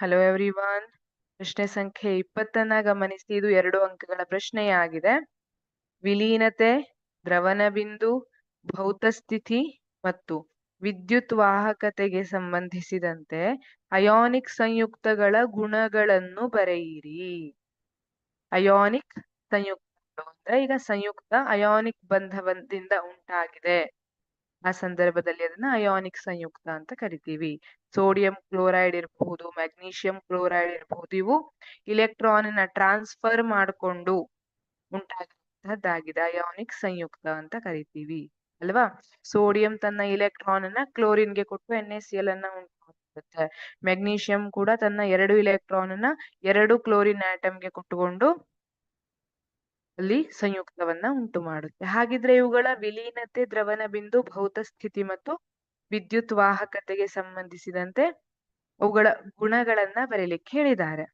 Hello everyone. ಪ್ರಶ್ನೆ ಸಂಖ್ಯೆ 20 ಗಮನಿಸಿ. ಇದು 2 ಅಂಕಗಳ ಪ್ರಶ್ನೆಯಾಗಿದೆ. ವಿಲೀನತೆ, ದ್ರವನ ಬಿಂದು, ಭೌತ ಸ್ಥಿತಿ ಮತ್ತು ವಿದ್ಯುತ್ ವಾಹಕತೆಗೆ ಸಂಬಂಧಿಸಿದಂತೆ ಅಯಾನಿಕ್ ಸಂಯುಕ್ತಗಳ ಗುಣಗಳನ್ನು ಬರೆಯಿರಿ. ಅಯಾನಿಕ್ ಸಂಯುಕ್ತಗಳು ಅಂದ್ರೆ ಈಗ ಸಂಯುಕ್ತ ಅಯಾನಿಕ್ ಬಂಧದಿಂದ ಉಂಟಾಗಿದೆ. ಆ ಸಂದರ್ಭದಲ್ಲಿ ಅದನ್ನ ಅಯಾನಿಕ್ ಸಂಯುಕ್ತ ಅಂತ ಕರಿತೀವಿ. ಸೋಡಿಯಂ ಕ್ಲೋರೈಡ್ ಇರಬಹುದು, ಮ್ಯಾಗ್ನೀಷಿಯಂ ಕ್ಲೋರೈಡ್ ಇರಬಹುದು. ಇವು ಇಲೆಕ್ಟ್ರಾನ್ ನ ಟ್ರಾನ್ಸ್ಫರ್ ಮಾಡಿಕೊಂಡು ಉಂಟಾಗಿದ್ದಾಗಿದೆ, ಅಯಾನಿಕ್ ಸಂಯುಕ್ತ ಅಂತ ಕರಿತೀವಿ ಅಲ್ವಾ. ಸೋಡಿಯಂ ತನ್ನ ಇಲೆಕ್ಟ್ರಾನ್ ಅನ್ನ ಕ್ಲೋರಿನ್ ಗೆ ಕೊಟ್ಟು NaCl ಅನ್ನ ಉಂಟು ಮಾಡುತ್ತೆ. ಮೆಗ್ನೀಷಿಯಂ ಕೂಡ ತನ್ನ 2 ಇಲೆಕ್ಟ್ರಾನ್ ಅನ್ನ 2 ಕ್ಲೋರಿನ್ ಆಟಮ್ ಗೆ ಕೊಟ್ಟುಕೊಂಡು ಅಲ್ಲಿ ಸಂಯುಕ್ತವನ್ನ ಉಂಟು ಮಾಡುತ್ತೆ. ಹಾಗಿದ್ರೆ ಇವುಗಳ ವಿಲೀನತೆ, ದ್ರವನ ಬಿಂದು, ಭೌತ ಸ್ಥಿತಿ ಮತ್ತು ವಿದ್ಯುತ್ ವಾಹಕತೆಗೆ ಸಂಬಂಧಿಸಿದಂತೆ ಅವುಗಳ ಗುಣಗಳನ್ನ ಬರೀಲಿಕ್ಕೆ ಹೇಳಿದ್ದಾರೆ.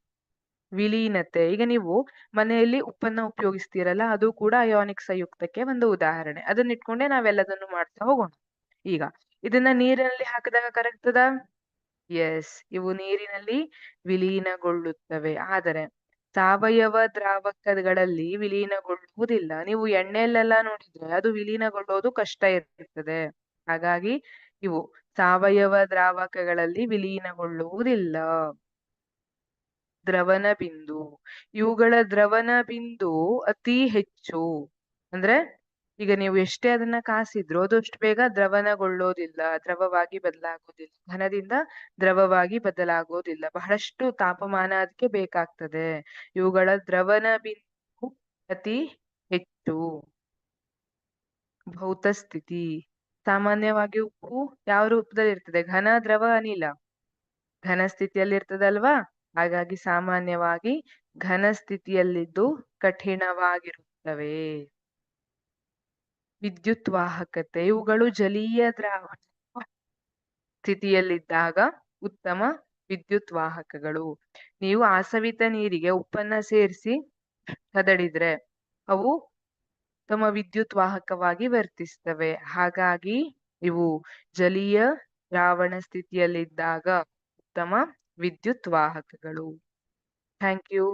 ವಿಲೀನತೆ, ಈಗ ನೀವು ಮನೆಯಲ್ಲಿ ಉಪ್ಪನ್ನ ಉಪಯೋಗಿಸ್ತೀರಲ್ಲ, ಅದು ಕೂಡ ಅಯಾನಿಕ್ ಸಂಯುಕ್ತಕ್ಕೆ ಒಂದು ಉದಾಹರಣೆ. ಅದನ್ನ ಇಟ್ಕೊಂಡೆ ನಾವೆಲ್ಲದನ್ನು ಮಾಡ್ತಾ ಹೋಗೋಣ. ಈಗ ಇದನ್ನ ನೀರಿನಲ್ಲಿ ಹಾಕಿದಾಗ ಕರಗ್ತದ? ಎಸ್, ಇವು ನೀರಿನಲ್ಲಿ ವಿಲೀನಗೊಳ್ಳುತ್ತವೆ. ಆದರೆ ಸಾವಯವ ದ್ರಾವಕಗಳಲ್ಲಿ ವಿಲೀನಗೊಳ್ಳುವುದಿಲ್ಲ. ನೀವು ಎಣ್ಣೆಯಲ್ಲೆಲ್ಲ ನೋಡಿದ್ರೆ ಅದು ವಿಲೀನಗೊಳ್ಳೋದು ಕಷ್ಟ ಇರ್ತದೆ. ಹಾಗಾಗಿ ಇವು ಸಾವಯವ ದ್ರಾವಕಗಳಲ್ಲಿ ವಿಲೀನಗೊಳ್ಳುವುದಿಲ್ಲ. ದ್ರವನ ಬಿಂದು, ಇವುಗಳ ದ್ರವನ ಬಿಂದು ಅತಿ ಹೆಚ್ಚು. ಅಂದ್ರೆ ಈಗ ನೀವು ಎಷ್ಟೇ ಅದನ್ನ ಕಾಸಿದ್ರು ಅದು ಅಷ್ಟು ಬೇಗ ದ್ರವನಗೊಳ್ಳೋದಿಲ್ಲ, ದ್ರವವಾಗಿ ಬದಲಾಗೋದಿಲ್ಲ. ಘನದಿಂದ ದ್ರವವಾಗಿ ಬದಲಾಗೋದಿಲ್ಲ, ಬಹಳಷ್ಟು ತಾಪಮಾನ ಅದಕ್ಕೆ ಬೇಕಾಗ್ತದೆ. ಇವುಗಳ ದ್ರವನ ಬಿಂದು ಅತಿ ಹೆಚ್ಚು. ಭೌತ ಸ್ಥಿತಿ, ಸಾಮಾನ್ಯವಾಗಿ ಉಪ್ಪು ಯಾವ ರೂಪದಲ್ಲಿ ಇರ್ತದೆ? ಘನ, ದ್ರವ, ಅನಿಲ. ಘನ ಸ್ಥಿತಿಯಲ್ಲಿ ಇರ್ತದಲ್ವಾ, ಹಾಗಾಗಿ ಸಾಮಾನ್ಯವಾಗಿ ಘನ ಸ್ಥಿತಿಯಲ್ಲಿದ್ದು ಕಠಿಣವಾಗಿರುತ್ತವೆ. ವಿದ್ಯುತ್ ವಾಹಕತೆ, ಇವುಗಳು ಜಲೀಯ ದ್ರಾವಣ ಸ್ಥಿತಿಯಲ್ಲಿದ್ದಾಗ ಉತ್ತಮ ವಿದ್ಯುತ್ ವಾಹಕಗಳು. ನೀವು ಆಸವಿತ ನೀರಿಗೆ ಉಪ್ಪನ್ನ ಸೇರಿಸಿ ಕದಡಿದ್ರೆ ಅವು ಉತ್ತಮ ವಿದ್ಯುತ್ ವಾಹಕವಾಗಿ ವರ್ತಿಸ್ತವೆ. ಹಾಗಾಗಿ ಇವು ಜಲೀಯ ದ್ರಾವಣ ಸ್ಥಿತಿಯಲ್ಲಿದ್ದಾಗ ಉತ್ತಮ ವಿದ್ಯುತ್ ವಾಹಕಗಳು. Thank you.